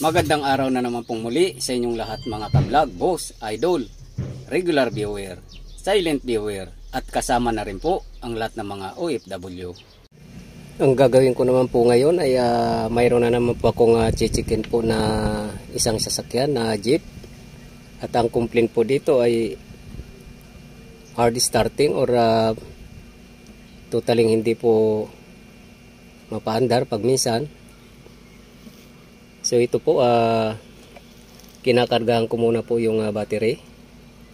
Magandang araw na naman pong muli sa inyong lahat mga ka-vlog, boss, idol, regular viewer, silent viewer at kasama na rin po ang lahat ng mga OFW. Ang gagawin ko naman po ngayon ay mayroon na naman po akong chichikin po na isang sasakyan na jeep. At ang complaint po dito ay hard starting or totaling hindi po mapaandar pag minsan. So ito po, kinakargahan ko muna po yung battery.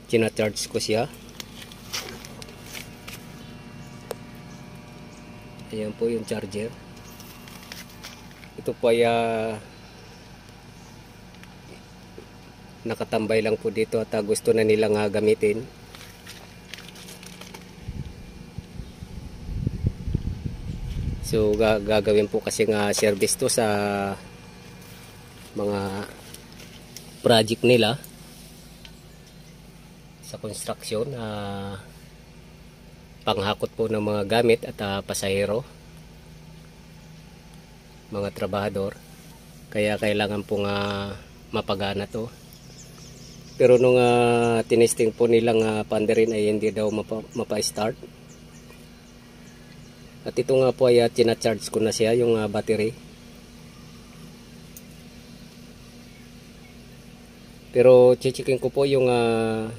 China-charge ko siya. Ayan po yung charger. Ito po ay nakatambay lang po dito at gusto na nilang gamitin. So gagawin po kasi service to sa mga project nila sa construction, panghakot po ng mga gamit at pasahero, mga trabahador, kaya kailangan pong mapagana to. Pero nung tinesting po nilang pandarin ay hindi daw mapa-start. At ito nga po ay tina-charge ko na siya yung battery. Pero chichikin ko po yung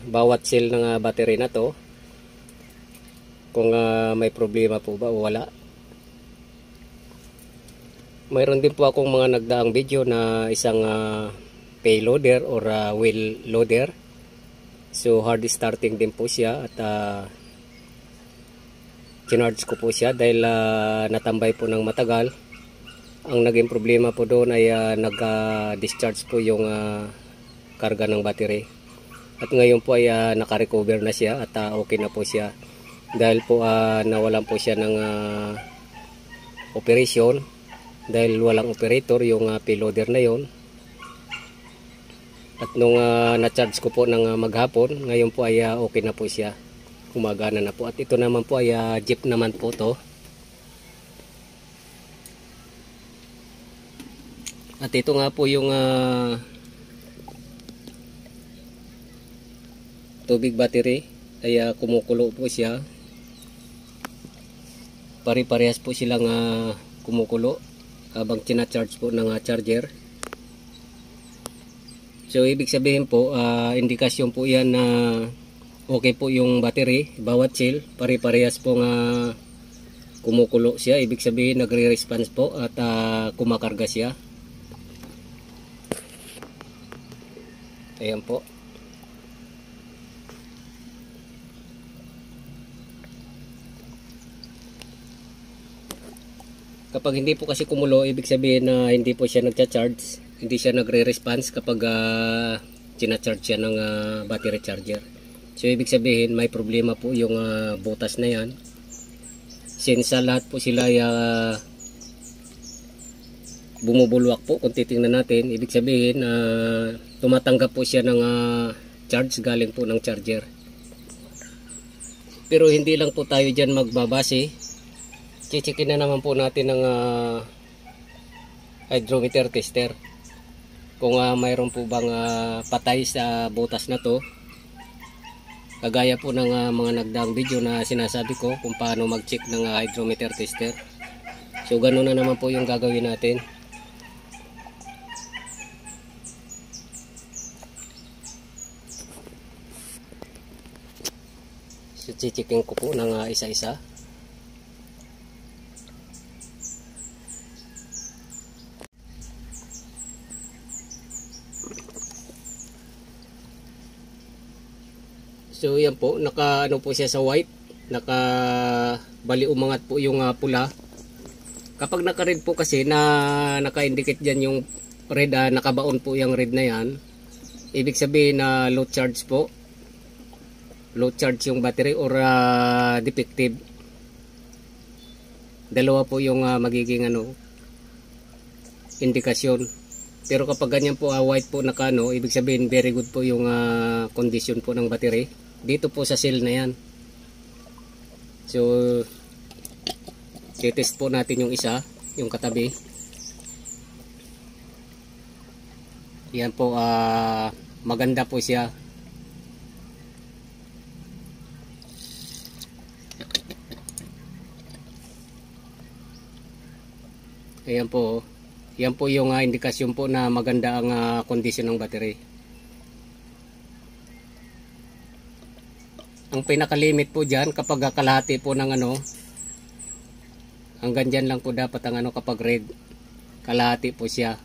bawat cell ng battery na to, kung may problema po ba o wala. Mayroon din po akong mga nagdaang video na isang payloader or wheel loader. So hard starting din po siya at kinarge ko po siya dahil natambay po ng matagal. Ang naging problema po doon ay nag-discharge po yung karga ng battery. At ngayon po ay naka-recover na siya at okay na po siya. Dahil po nawalan po siya ng operation dahil walang operator yung payloader na yon. At nung na-charge ko po ng maghapon, ngayon po ay okay na po siya. Gumagana na po. At ito naman po ay jeep naman po to. At ito nga po yung tubig battery ay kumukulo po siya. Pare-parehas po silang kumukulo habang tina-charge po ng charger. So ibig sabihin po, indikasyon po yan na okay po yung battery, bawat cell pare-parehas po kumukulo siya. Ibig sabihin nagre-response po at kumakarga siya. Ayan po. Kapag hindi po kasi kumulo, ibig sabihin na hindi po siya nagcha-charge, hindi siya nagre-response kapag tina-charge siya ng battery charger. So ibig sabihin may problema po yung butas na yan. Since lahat po sila bumubulwak po, kung titingnan natin, ibig sabihin tumatanggap po siya ng charge galing po ng charger. Pero hindi lang po tayo dyan magbabase. Chichikin na naman po natin ng hydrometer tester kung mayroon po bang patay sa butas na to, kagaya po ng mga nagdaang video na sinasabi ko kung paano mag-check ng hydrometer tester. So ganoon na naman po yung gagawin natin. So chichikin ko po ng isa-isa. So yan po, naka po siya sa white, bali umangat po yung pula. Kapag naka-red po kasi na naka-indicate diyan yung red, nakabaon po yung red na yan, ibig sabihin na low charge po. Low charge yung battery or defective. Dalawa po yung magiging indikasyon. Pero kapag ganyan po white po ibig sabihin very good po yung condition po ng battery. Dito po sa cell na yan. So titest po natin yung isa, yung katabi. Yan po, maganda po siya. Ayan po. Yan po yung indikasyon po na maganda ang kondisyon ng battery. Ang pinakalimit po dyan kapag kalahati po ng hanggang dyan lang po dapat ang kapag red. Kalahati po siya.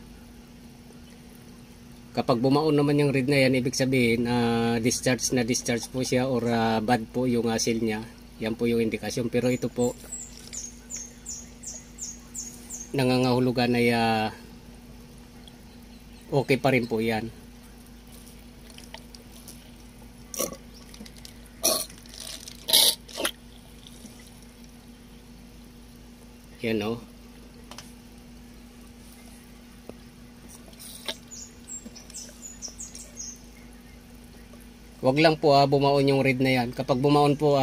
Kapag bumaon naman yung red na yan, ibig sabihin discharge na discharge po siya or bad po yung seal niya. Yan po yung indikasyon. Pero ito po nangangahulugan ay okay pa rin po yan. Yan o. Wag lang po bumaon yung red na yan. Kapag bumaon po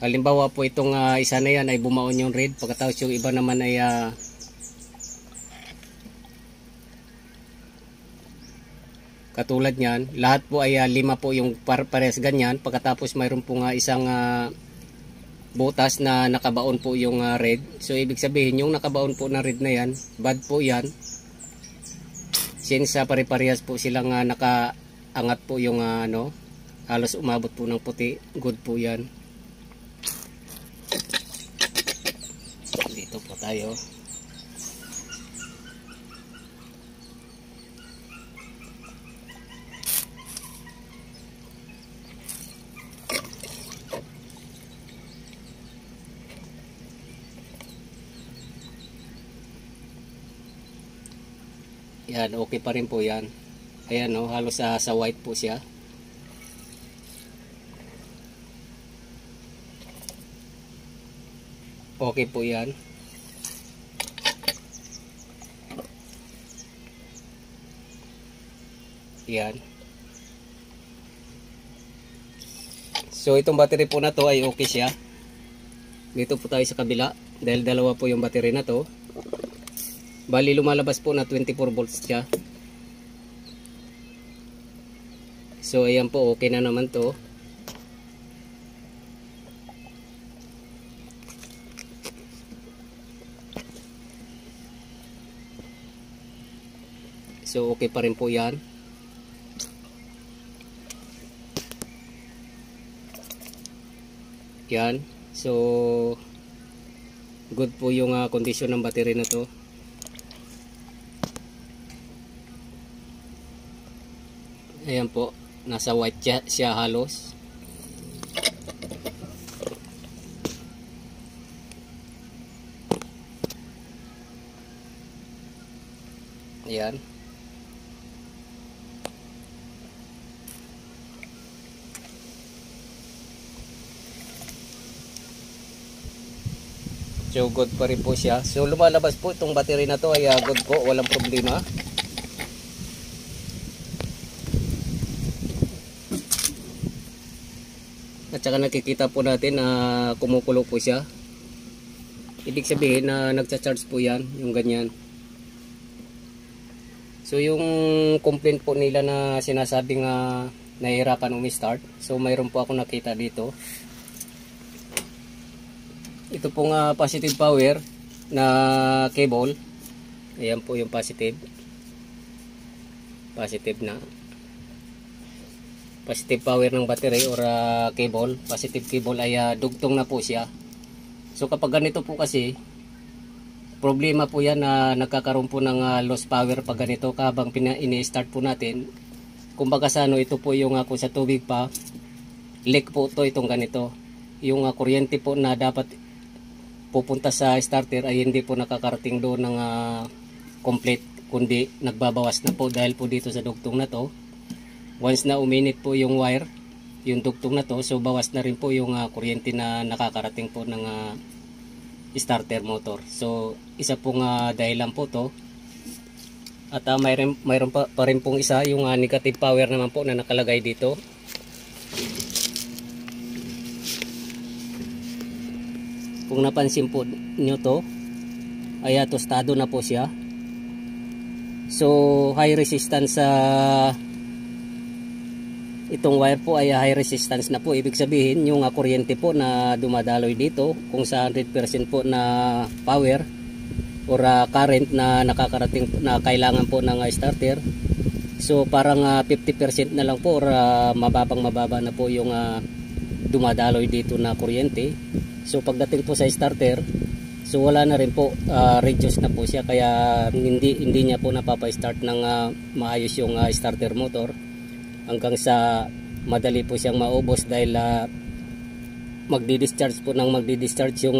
halimbawa po itong isa na yan ay bumaon yung red, pagkatapos yung iba naman ay katulad niyan, lahat po ay 5 po yung parehas ganyan, pagkatapos mayroon po isang butas na nakabaon po yung red. So ibig sabihin yung nakabaon po na red na yan, bad po yan. Since pare-parehas po silang nakaangat po yung halos umabot po ng puti, good po yan. Dito po tayo. Yan, okay pa rin po yan. Ayan halos sa white po siya. Okay po yan. Yan. So itong battery po na to ay okay siya. Dito po tayo sa kabila. Dahil dalawa po yung battery na to. Bali lumalabas po na 24 volts siya. So ayan po, okay na naman to. So okay pa rin po yan. Yan. So good po yung kondisyon ng battery na to. Ayan po, nasa white siya halos. Ayan. So good pa rin po siya. So lumalabas po itong battery na to ay good po, walang problema. At saka nakikita po natin na kumukulo po siya. Ibig sabihin na nagcha-charge po yan, yung ganyan. So yung complaint po nila na sinasabing nahihirapan umi-start. So mayroon po ako nakita dito. Ito pong positive power na cable. Ayan po yung positive. Positive na. Positive power ng battery or cable. Positive cable ay dugtong na po siya. So kapag ganito po kasi, problema po yan na nagkakaroon po ng loss power pag ganito habang ini-start po natin. Kumbaga sa ito po yung kung sa tubig pa, leak po itong ganito. Yung kuryente po na dapat pupunta sa starter ay hindi po nakakarating doon ng complete, kundi nagbabawas na po dahil po dito sa dugtong na to. Once na uminit po yung wire, yung dugtong na to, so bawas na rin po yung kuryente na nakakarating po ng starter motor. So isa pong dahilan po to. At mayroon pa rin pong isa, yung negative power naman po na nakalagay dito. Kung napansin po nyo to, ay tostado na po siya. So high resistance sa itong wire po ay high resistance na po. Ibig sabihin yung kuryente po na dumadaloy dito kung sa 100% po na power or current na nakakarating na kailangan po ng starter. So parang 50% na lang po or mababa na po yung dumadaloy dito na kuryente. So pagdating po sa starter, so wala na rin po, reduce na po siya, kaya hindi niya po napapa-start ng maayos yung starter motor hanggang sa madali po siyang maubos dahil magdi-discharge yung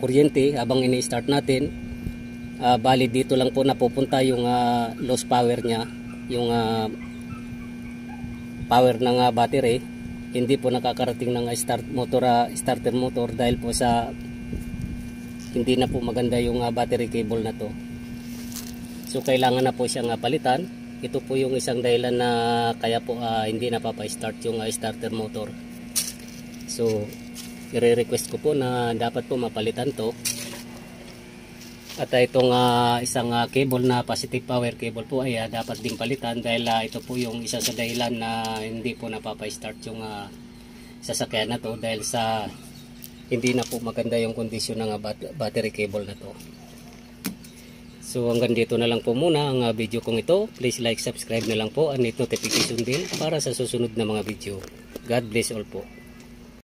kuryente habang ini-start natin. Bali dito lang po napupunta yung loss power niya, yung power ng battery. Hindi po nakakarating ng starter motor dahil po sa hindi na po maganda yung battery cable na to. So kailangan na po siyang palitan. Ito po yung isang dahilan na kaya po hindi napapa-start yung starter motor. So i-request ko po na dapat po mapalitan to. At itong isang cable na positive power cable po ay dapat din palitan dahil ito po yung isa sa dahilan na hindi po napapa-start yung sasakyan na to dahil sa hindi na po maganda yung kondisyon ng battery cable na to. So hanggang dito na lang po muna ang video kong ito. Please like, subscribe na lang po and hit notification din para sa susunod na mga video. God bless all po.